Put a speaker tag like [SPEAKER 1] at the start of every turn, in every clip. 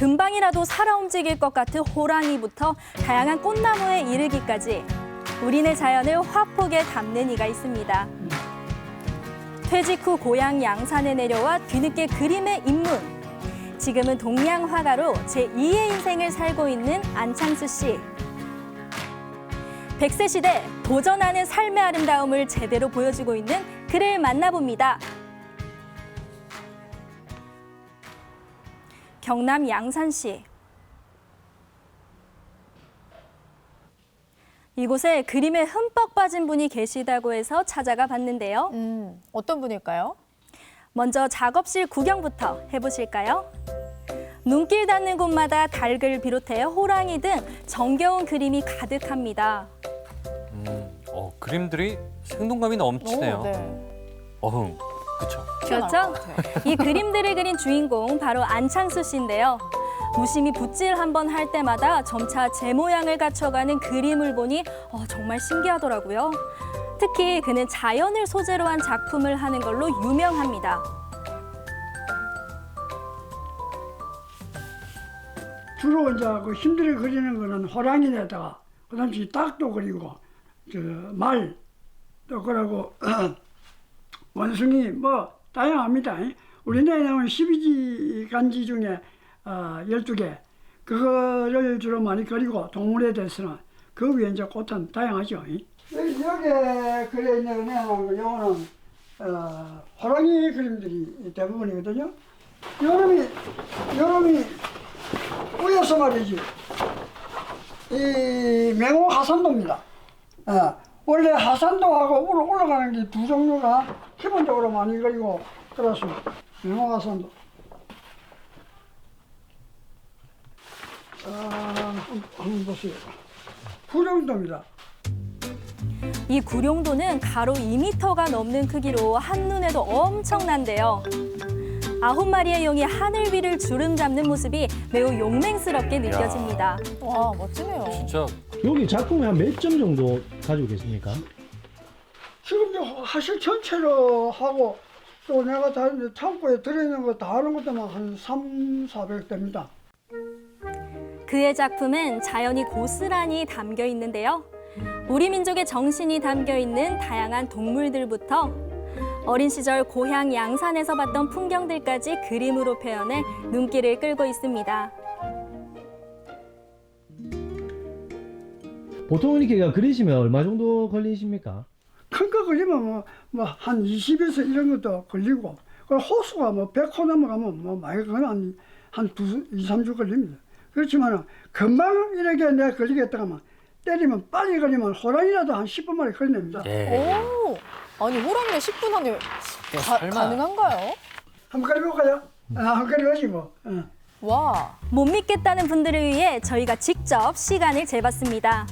[SPEAKER 1] 금방이라도 살아 움직일 것 같은 호랑이부터 다양한 꽃나무에 이르기까지 우리네 자연을 화폭에 담는 이가 있습니다. 퇴직 후 고향 양산에 내려와 뒤늦게 그림에 입문. 지금은 동양 화가로 제2의 인생을 살고 있는 안창수 씨. 100세 시대 도전하는 삶의 아름다움을 제대로 보여주고 있는 그를 만나봅니다. 경남 양산시. 이곳에 그림에 흠뻑 빠진 분이 계시다고 해서 찾아가 봤는데요.
[SPEAKER 2] 어떤 분일까요?
[SPEAKER 1] 먼저 작업실 구경부터 해보실까요? 눈길 닿는 곳마다 닭을 비롯해 호랑이 등 정겨운 그림이 가득합니다.
[SPEAKER 3] 그림들이 생동감이 넘치네요.
[SPEAKER 2] 네.
[SPEAKER 3] 어흥, 그렇죠.
[SPEAKER 1] 그렇죠? 이 그림들을 그린 주인공 바로 안창수 씨인데요. 무심히 붓질 한번 할 때마다 점차 제 모양을 갖춰가는 그림을 보니 정말 신기하더라고요. 특히 그는 자연을 소재로 한 작품을 하는 걸로 유명합니다.
[SPEAKER 4] 주로 이제 그 힘들게 그리는 거는 호랑이에다가 그다음에 닭도 그리고 말 또 그러고 원숭이 뭐 다양합니다. 우리나라에 나오는 12간지 중에 12개 그거를 주로 많이 그리고 동물에 대해서는 그 위에 이제 꽃은 다양하죠. 여기에 그려 있는 요거는 호랑이 그림들이 대부분이거든요. 요놈이 뿌여서 말이지. 이 맹호 하산도입니다. 원래 하산도하고 올라가는 게 두 종류가 기본적으로 많이 그리고 그렇습니다. 맹호 하산도. 한번 보세요. 구룡도입니다.
[SPEAKER 1] 이 구룡도는 가로 2m가 넘는 크기로 한눈에도 엄청난데요. 9마리의 용이 하늘 위를 주름 잡는 모습이 매우 용맹스럽게 느껴집니다.
[SPEAKER 2] 와, 멋지네요.
[SPEAKER 3] 진짜
[SPEAKER 5] 여기 작품에 한 몇 점 정도 가지고 계십니까?
[SPEAKER 4] 지금 화실 전체로 하고 또 내가 다 창고에 들어있는 거 다 하는 것도만 한 300~400 됩니다.
[SPEAKER 1] 그의 작품엔 자연이 고스란히 담겨 있는데요. 우리 민족의 정신이 담겨 있는 다양한 동물들부터 어린 시절 고향 양산에서 봤던 풍경들까지 그림으로 표현해 눈길을 끌고 있습니다.
[SPEAKER 5] 보통 이렇게 그리시면 얼마 정도 걸리십니까?
[SPEAKER 4] 큰 거 그리면 한 20에서 이런 것도 걸리고 호수가 100호 넘어가면 많이 그건 한 2~3주 걸립니다. 그렇지만 금방 이렇게 내가 걸리겠다 하면 때리면 빨리 걸리면 호랑이라도 한 10분 만에 걸립니다.
[SPEAKER 2] 오, 아니 호랑이를 10분 안에
[SPEAKER 3] 설마.
[SPEAKER 2] 가능한가요?
[SPEAKER 4] 한번 걸어볼까요? 한번 걸어보지 뭐.
[SPEAKER 2] 와,
[SPEAKER 1] 못 믿겠다는 분들을 위해 저희가 직접 시간을 재봤습니다.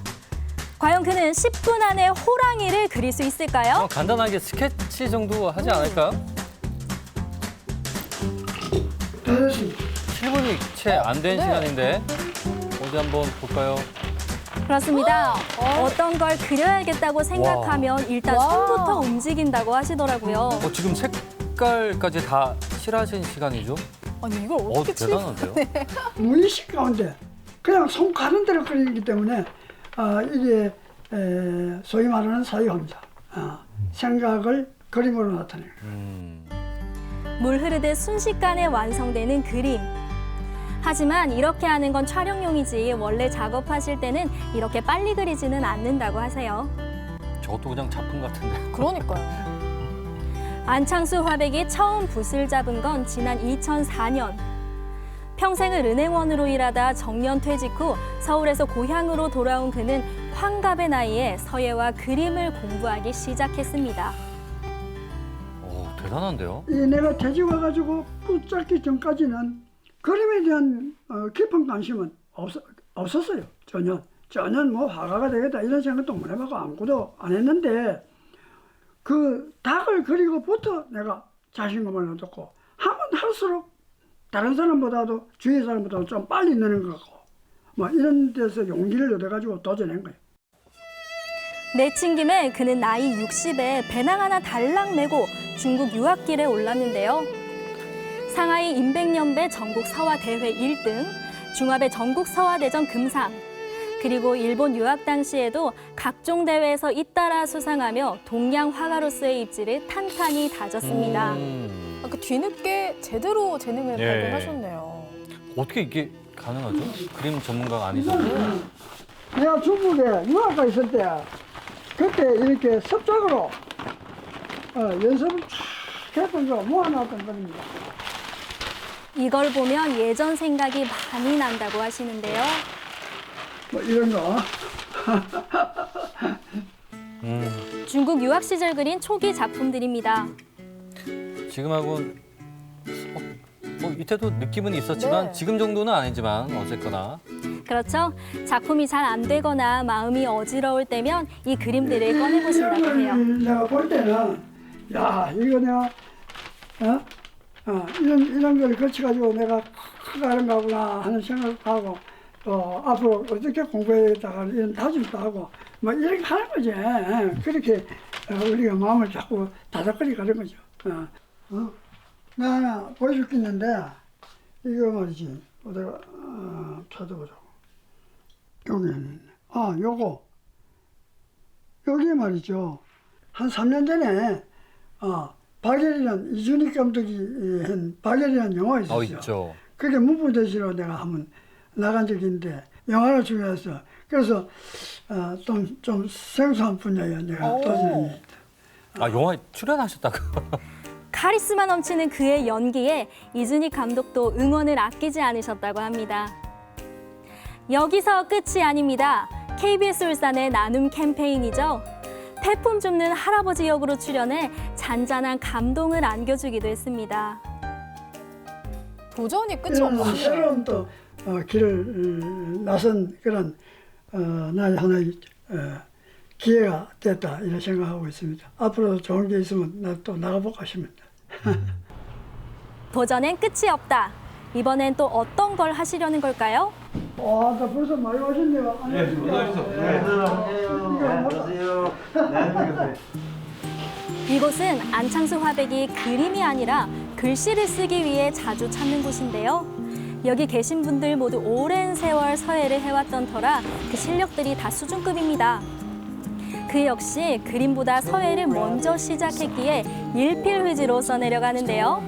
[SPEAKER 1] 과연 그는 10분 안에 호랑이를 그릴 수 있을까요?
[SPEAKER 3] 간단하게 스케치 정도 하지 않을까요?
[SPEAKER 4] 됐습니다.
[SPEAKER 3] 7분이 채 안 된
[SPEAKER 2] 네.
[SPEAKER 3] 시간인데 어디 한번 볼까요?
[SPEAKER 1] 그렇습니다. 어떤 걸 그려야겠다고 생각하면 일단
[SPEAKER 2] 와.
[SPEAKER 1] 손부터 움직인다고 하시더라고요.
[SPEAKER 3] 지금 색깔까지 다 칠하신 시간이죠?
[SPEAKER 2] 아니 이걸 어떻게
[SPEAKER 3] 대단한데요?
[SPEAKER 4] 무의식 가운데 그냥 손 가는 대로 그리기 때문에 이게 소위 말하는 사유합니다. 생각을 그림으로 나타내는 거예요.
[SPEAKER 1] 물 흐르듯 순식간에 완성되는 그림. 하지만 이렇게 하는 건 촬영용이지 원래 작업하실 때는 이렇게 빨리 그리지는 않는다고 하세요.
[SPEAKER 3] 저것도 그냥 작품 같은데.
[SPEAKER 2] 그러니까요.
[SPEAKER 1] 안창수 화백이 처음 붓을 잡은 건 지난 2004년. 평생을 은행원으로 일하다 정년 퇴직 후 서울에서 고향으로 돌아온 그는 환갑의 나이에 서예와 그림을 공부하기 시작했습니다.
[SPEAKER 3] 대단한데요?
[SPEAKER 4] 내가 퇴직 와가지고 붙잡기 전까지는 그림에 대한 깊은 관심은 없었어요. 전혀 뭐 화가가 되겠다 이런 생각도 못 해봤고 아무것도 안 했는데 그 닭을 그리고부터 내가 자신감을 얻었고 하면 할수록 다른 사람보다도 주위 사람보다도 좀 빨리 느는 것 같고 뭐 이런 데서 용기를 얻어가지고 도전한 거예요.
[SPEAKER 1] 내친 김에 그는 나이 60에 배낭 하나 달랑 메고 중국 유학길에 올랐는데요. 상하이 아시아의 인백연배 전국 서화대회 1등, 중화배 전국 서화대전 금상, 그리고 일본 유학 당시에도 각종 대회에서 잇따라 수상하며 동양 화가로서의 입지를 탄탄히 다졌습니다.
[SPEAKER 2] 그 뒤늦게 제대로 재능을
[SPEAKER 3] 예.
[SPEAKER 2] 발견하셨네요.
[SPEAKER 3] 어떻게 이게 가능하죠? 그림 전문가가 아니셨는데.
[SPEAKER 4] 내가 중국에 유학가 있을 때 그때 이렇게 습작으로 연습을 쫙 했던 거 모아놨던 겁니다.
[SPEAKER 1] 이걸 보면 예전 생각이 많이 난다고 하시는데요.
[SPEAKER 4] 뭐 이런 거.
[SPEAKER 1] 중국 유학 시절 그린 초기 작품들입니다.
[SPEAKER 3] 지금하고는 뭐 이때도 느낌은 있었지만
[SPEAKER 2] 네.
[SPEAKER 3] 지금 정도는 아니지만 어쨌거나
[SPEAKER 1] 그렇죠? 작품이 잘 안 되거나 마음이 어지러울 때면 이 그림들을 꺼내보신다고 해요.
[SPEAKER 4] 내가 볼 때는 야 이거 내가 이런 걸 거쳐가지고 내가 가는 거구나 하는 생각하고 또 앞으로 어떻게 공부해야겠다 이런 다짐도 하고 뭐 이렇게 하는 거지. 그렇게 우리가 마음을 자꾸 다닥거리 가는 거죠. 나 하나 보여줄 게 있는데 이거 말이지. 내가 찾아보자. 여기는 여기 말이죠. 한 3년 전에 박열이라는 이준익 감독이 한 박열이라는 영화가 있었어요.
[SPEAKER 3] 있죠.
[SPEAKER 4] 그게 문부대시로 내가 한번 나간 적이 있는데 영화를 준비했어. 그래서 좀 생소한 분야에 내가 도전이.
[SPEAKER 3] 영화에 출연하셨다고.
[SPEAKER 1] 카리스마 넘치는 그의 연기에 이준익 감독도 응원을 아끼지 않으셨다고 합니다. 여기서 끝이 아닙니다. KBS 울산의 나눔 캠페인이죠. 폐품 줍는 할아버지 역으로 출연해 잔잔한 감동을 안겨주기도 했습니다.
[SPEAKER 2] 도전이 끝이
[SPEAKER 4] 이런
[SPEAKER 2] 없어요.
[SPEAKER 4] 새로운 또 길을 나선 그런 나의 하나의 기회가 됐다 이런 생각하고 있습니다. 앞으로 좋은 게 있으면 나 또 나가볼까 싶습니다.
[SPEAKER 1] 도전엔 끝이 없다. 이번엔 또 어떤 걸 하시려는 걸까요?
[SPEAKER 4] 와, 나 벌써 많이 오셨네요.
[SPEAKER 1] 이곳은 안창수 화백이 그림이 아니라 글씨를 쓰기 위해 자주 찾는 곳인데요. 여기 계신 분들 모두 오랜 세월 서예를 해왔던 터라 그 실력들이 다 수준급입니다. 그 역시 그림보다 서예를 먼저 시작했기에 일필휘지로 써내려가는데요.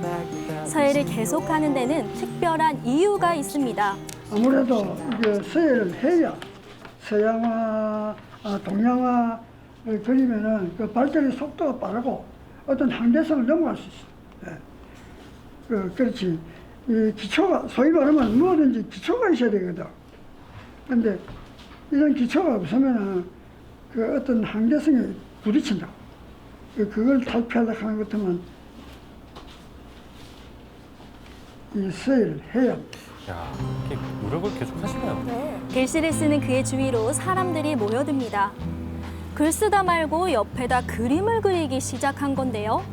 [SPEAKER 1] 서예를 계속하는 데는 특별한 이유가 있습니다.
[SPEAKER 4] 아무래도 이게 서예를 해야 서양화, 동양화를 그리면은 그 발전의 속도가 빠르고 어떤 한계성을 넘어갈 수 있어. 그렇지. 이 기초가 소위 말하면 뭐든지 기초가 있어야 되거든. 근데 이런 기초가 없으면은 그 어떤 한계성에 부딪힌다. 그걸 탈피하려고 하는 것 같으면 이 서예를 해야 합니다.
[SPEAKER 3] 야, 이렇게 노력을 계속 하시네요.
[SPEAKER 2] 네.
[SPEAKER 1] 글씨를 쓰는 그의 주위로 사람들이 모여듭니다. 글 쓰다 말고 옆에다 그림을 그리기 시작한 건데요.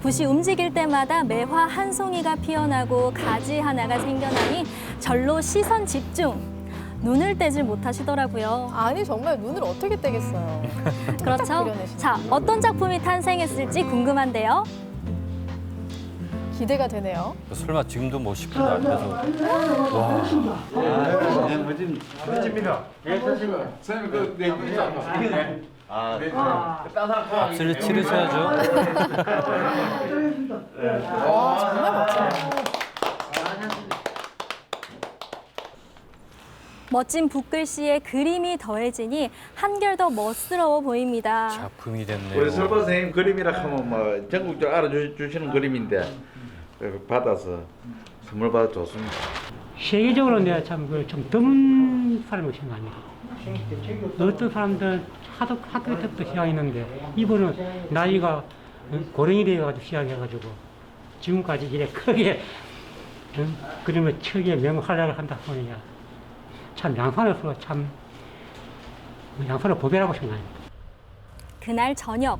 [SPEAKER 1] 붓이 움직일 때마다 매화 한 송이가 피어나고 가지 하나가 생겨나니 절로 시선 집중. 눈을 떼질 못하시더라고요.
[SPEAKER 2] 아니 정말 눈을 어떻게 떼겠어요.
[SPEAKER 1] 그렇죠?
[SPEAKER 2] 그려내시네.
[SPEAKER 1] 자, 어떤 작품이 탄생했을지 궁금한데요.
[SPEAKER 2] 기대가 되네요.
[SPEAKER 3] 설마 지금도 뭐 10분도 안 돼서. 와. 박수를 치르셔야죠.
[SPEAKER 2] 와 정말 멋져요.
[SPEAKER 1] 멋진 붓글씨에 그림이 더해지니 한결 더 멋스러워 보입니다.
[SPEAKER 3] 작품이 됐네요.
[SPEAKER 6] 우리 설보 선생님 그림이라 하면 뭐 전국적으로 알아주시는 그림인데 받아서 선물 받아 좋습니다.
[SPEAKER 7] 세계적으로 내가 좀 드문 사람이 생각합니다. 어떤 사람들은 하도 학교 때부터 시작했는데 이분은 나이가 고령이 돼가지고 시작해가지고 지금까지 이래 크게 그림을 크게 명활약을 한다 보니까 참 양산으로서 참 양산을 보배라고 생각합니다.
[SPEAKER 1] 그날 저녁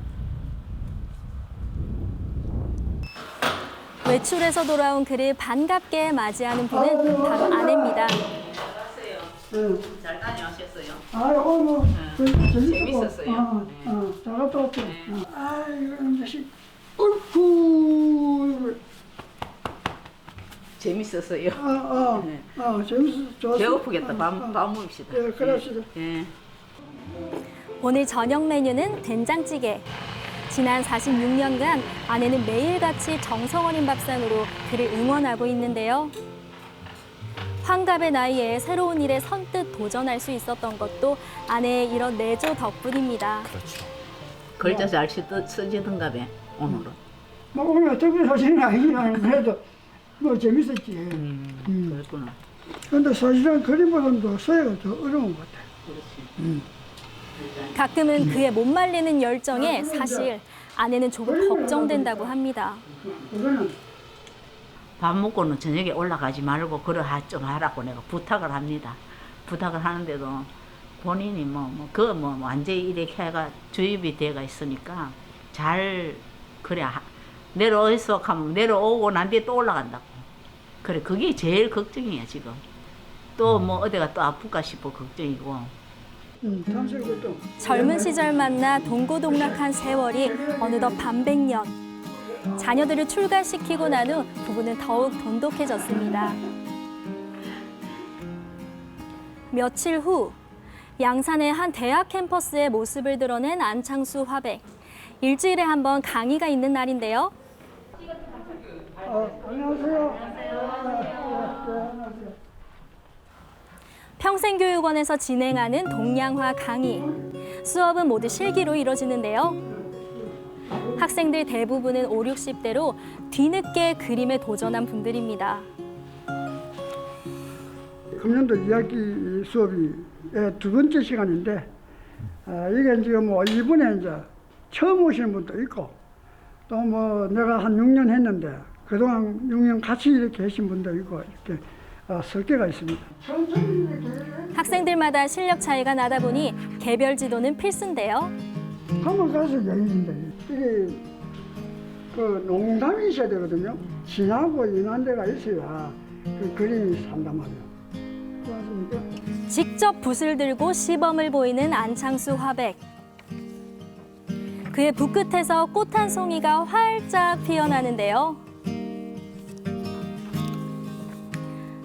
[SPEAKER 1] 외출해서 돌아온 그를 반갑게 맞이하는 분은 바로 아내입니다.
[SPEAKER 8] 잘 다녀오셨어요?
[SPEAKER 4] 오늘 뭐
[SPEAKER 8] 재밌었어요.
[SPEAKER 4] 잘 갔다 왔죠. 아이고, 자식. 어이구.
[SPEAKER 8] 재밌었어요.
[SPEAKER 4] 재밌어. 좋았어.
[SPEAKER 8] 배고프겠다. 밥 먹읍시다.
[SPEAKER 4] 예, 그럽시다.
[SPEAKER 8] 예.
[SPEAKER 1] 오늘 저녁 메뉴는 된장찌개. 지난 46년간 아내는 매일같이 정성 어린 밥상으로 그를 응원하고 있는데요. 환갑의 나이에 새로운 일에 선뜻 도전할 수 있었던 것도 아내의 이런 내조 덕분입니다.
[SPEAKER 3] 그렇죠.
[SPEAKER 8] 글자 잘 쓰지던가 봐, 오늘은.
[SPEAKER 4] 뭐 오늘 특별히 사실은 아니긴 하는데 그래도 뭐 재밌었지.
[SPEAKER 8] 그랬구나.
[SPEAKER 4] 근데 사실은 그림보다는 더 서예가 더 어려운 것 같아.
[SPEAKER 1] 가끔은 그의 못 말리는 열정에 사실 아내는 조금 걱정된다고 합니다.
[SPEAKER 4] 그거는
[SPEAKER 8] 밥 먹고는 저녁에 올라가지 말고 그래 좀 하라고 내가 부탁을 합니다. 부탁을 하는데도 본인이 완전히 이렇게 해가 주입이 돼가 있으니까 잘 그래 내려오서 하면 내려오고 난 뒤에 또 올라간다고. 그래 그게 제일 걱정이야 지금. 또 뭐 어디가 또 아플까 싶어 걱정이고.
[SPEAKER 4] 탐색도
[SPEAKER 1] 젊은 시절 만나 동고동락한 세월이 어느덧 반백년. 자녀들을 출가시키고 난 후 부부는 더욱 돈독해졌습니다. 며칠 후 양산의 한 대학 캠퍼스의 모습을 드러낸 안창수 화백. 일주일에 한 번 강의가 있는 날인데요.
[SPEAKER 4] 안녕하세요.
[SPEAKER 1] 평생교육원에서 진행하는 동양화 강의. 수업은 모두 실기로 이뤄지는데요. 학생들 대부분은 5, 60대로 뒤늦게 그림에 도전한 분들입니다.
[SPEAKER 4] 금년도 2학기 수업이 두 번째 시간인데 이게 지금 뭐 이번에 이제 처음 오시는 분도 있고 또 뭐 내가 한 6년 했는데 그동안 6년 같이 이렇게 계신 분도 있고 이렇게 섞여가 있습니다.
[SPEAKER 1] 학생들마다 실력 차이가 나다 보니 개별 지도는 필수인데요.
[SPEAKER 4] 한번 가서 여행인데 이게 그 농담이 있어야 되거든요. 진하고 인한 데가 있어야 그 그림이 산단 말이에요. 그렇습니까?
[SPEAKER 1] 직접 붓을 들고 시범을 보이는 안창수 화백. 그의 붓 끝에서 꽃 한 송이가 활짝 피어나는데요.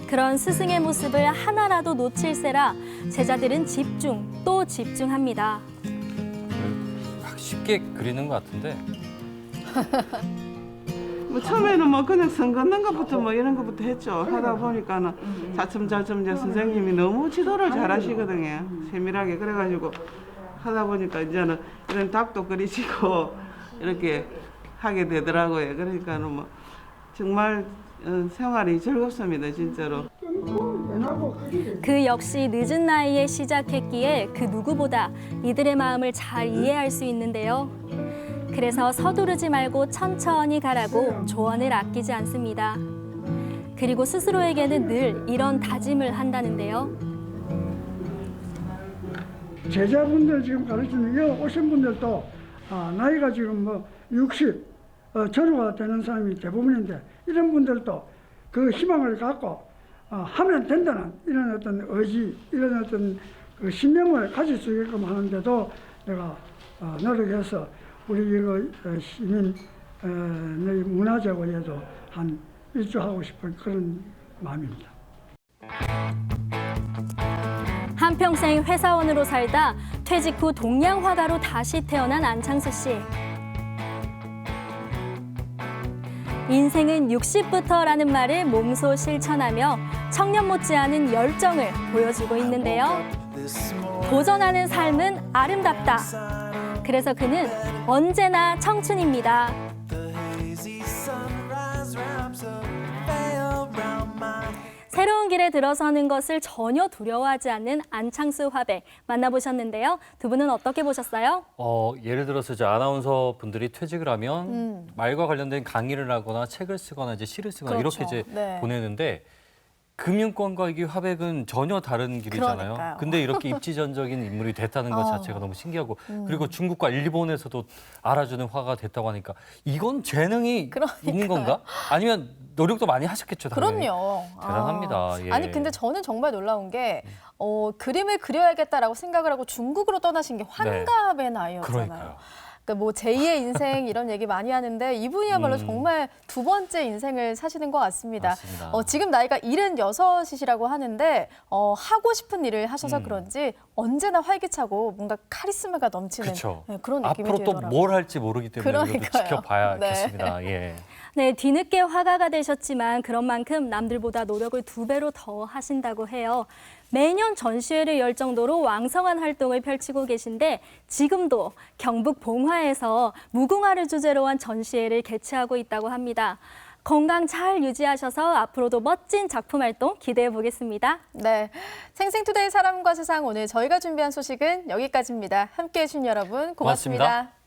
[SPEAKER 1] 그런 스승의 모습을 하나라도 놓칠세라 제자들은 집중 또 집중합니다.
[SPEAKER 3] 쉽게 그리는 것 같은데
[SPEAKER 9] 뭐 처음에는 뭐 그냥 선 긋는 것부터 뭐 이런 것부터 했죠. 하다 보니까는 차츰차츰 이제 선생님이 너무 지도를 잘하시거든요. 세밀하게 그래가지고 하다 보니까 이제는 이런 닭도 그리시고 이렇게 하게 되더라고요. 그러니까는 뭐 정말 생활이 즐겁습니다, 진짜로.
[SPEAKER 1] 그 역시 늦은 나이에 시작했기에 그 누구보다 이들의 마음을 잘 이해할 수 있는데요. 그래서 서두르지 말고 천천히 가라고 조언을 아끼지 않습니다. 그리고 스스로에게는 늘 이런 다짐을 한다는데요.
[SPEAKER 4] 제자분들 지금 가르치는 여기 오신 분들도 나이가 지금 뭐 60 전후가 되는 사람이 대부분인데 이런 분들도 그 희망을 갖고 하면 된다는 이런 어떤 의지, 이런 어떤 그 신념을 가질 수 있게끔 하는데도 내가 노력해서 우리 이거 시민 문화재고에도 한 일조하고 싶은 그런 마음입니다.
[SPEAKER 1] 한평생 회사원으로 살다 퇴직 후 동양화가로 다시 태어난 안창수 씨. 인생은 60부터라는 말을 몸소 실천하며 청년 못지않은 열정을 보여주고 있는데요. 도전하는 삶은 아름답다. 그래서 그는 언제나 청춘입니다. 새로운 길에 들어서는 것을 전혀 두려워하지 않는 안창수 화백 만나보셨는데요. 두 분은 어떻게 보셨어요?
[SPEAKER 3] 예를 들어서 이제 아나운서 분들이 퇴직을 하면 말과 관련된 강의를 하거나 책을 쓰거나 이제 시를 쓰거나
[SPEAKER 2] 그렇죠.
[SPEAKER 3] 이렇게 이제
[SPEAKER 2] 네.
[SPEAKER 3] 보내는데 금융권과 이 화백은 전혀 다른 길이잖아요.
[SPEAKER 2] 그러니까요.
[SPEAKER 3] 근데 이렇게 입지전적인 인물이 됐다는 것 자체가 너무 신기하고 그리고 중국과 일본에서도 알아주는 화가 됐다고 하니까 이건 재능이 있는 건가? 아니면 노력도 많이 하셨겠죠, 당연히.
[SPEAKER 2] 그럼요.
[SPEAKER 3] 대단합니다. 예.
[SPEAKER 2] 아니 근데 저는 정말 놀라운 게 그림을 그려야겠다라고 생각을 하고 중국으로 떠나신 게 환갑의 나이였잖아요.
[SPEAKER 3] 그러니까요.
[SPEAKER 2] 그러니까 뭐 제2의 인생 이런 얘기 많이 하는데 이분이야말로 정말 두 번째 인생을 사시는 것 같습니다.
[SPEAKER 3] 맞습니다.
[SPEAKER 2] 지금 나이가 76이시라고 하는데 하고 싶은 일을 하셔서 그런지 언제나 활기차고 뭔가 카리스마가 넘치는
[SPEAKER 3] 그쵸.
[SPEAKER 2] 네, 그런 느낌이
[SPEAKER 3] 앞으로 또
[SPEAKER 2] 들더라고요.
[SPEAKER 3] 뭘 할지 모르기 때문에 이것도
[SPEAKER 2] 그러니까요.
[SPEAKER 3] 지켜봐야겠습니다. 예.
[SPEAKER 1] 네, 뒤늦게 화가가 되셨지만 그런 만큼 남들보다 노력을 2배로 더 하신다고 해요. 매년 전시회를 열 정도로 왕성한 활동을 펼치고 계신데 지금도 경북 봉화에서 무궁화를 주제로 한 전시회를 개최하고 있다고 합니다. 건강 잘 유지하셔서 앞으로도 멋진 작품 활동 기대해 보겠습니다.
[SPEAKER 2] 네, 생생투데이 사람과 세상 오늘 저희가 준비한 소식은 여기까지입니다. 함께해 주신 여러분 고맙습니다.
[SPEAKER 3] 고맙습니다.